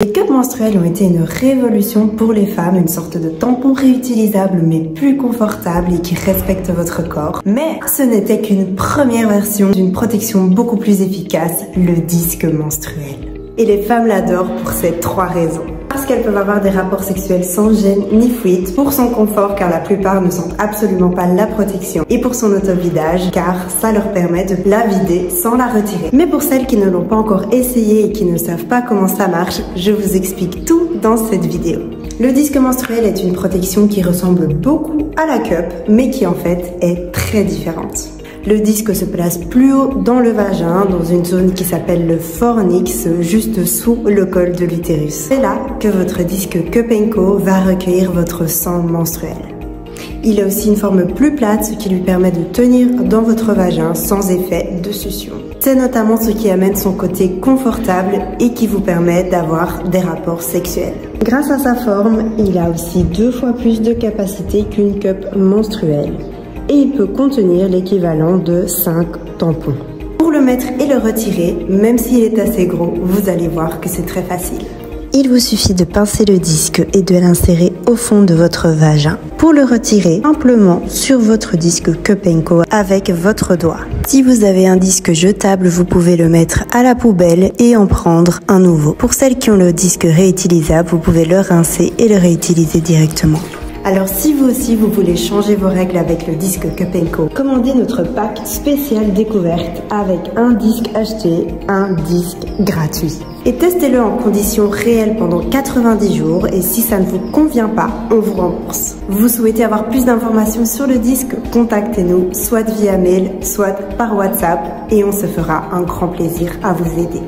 Les cups menstruels ont été une révolution pour les femmes, une sorte de tampon réutilisable mais plus confortable et qui respecte votre corps. Mais ce n'était qu'une première version d'une protection beaucoup plus efficace, le disque menstruel. Et les femmes l'adorent pour ces 3 raisons. Parce qu'elles peuvent avoir des rapports sexuels sans gêne ni fuite, pour son confort car la plupart ne sentent absolument pas la protection, et pour son auto-vidage car ça leur permet de la vider sans la retirer. Mais pour celles qui ne l'ont pas encore essayé et qui ne savent pas comment ça marche, je vous explique tout dans cette vidéo. Le disque menstruel est une protection qui ressemble beaucoup à la cup, mais qui en fait est très différente. Le disque se place plus haut dans le vagin, dans une zone qui s'appelle le fornix, juste sous le col de l'utérus. C'est là que votre disque Cup & Co va recueillir votre sang menstruel. Il a aussi une forme plus plate, ce qui lui permet de tenir dans votre vagin sans effet de succion. C'est notamment ce qui amène son côté confortable et qui vous permet d'avoir des rapports sexuels. Grâce à sa forme, il a aussi 2 fois plus de capacité qu'une cup menstruelle. Et il peut contenir l'équivalent de 5 tampons. Pour le mettre et le retirer, même s'il est assez gros, vous allez voir que c'est très facile. Il vous suffit de pincer le disque et de l'insérer au fond de votre vagin. Pour le retirer, simplement sur votre disque Cup & Co avec votre doigt. Si vous avez un disque jetable, vous pouvez le mettre à la poubelle et en prendre un nouveau. Pour celles qui ont le disque réutilisable, vous pouvez le rincer et le réutiliser directement. Alors si vous aussi vous voulez changer vos règles avec le disque Cup & Co, commandez notre pack spécial découverte avec un disque acheté, un disque gratuit. Et testez-le en conditions réelles pendant 90 jours et si ça ne vous convient pas, on vous rembourse. Vous souhaitez avoir plus d'informations sur le disque? Contactez-nous, soit via mail, soit par WhatsApp et on se fera un grand plaisir à vous aider.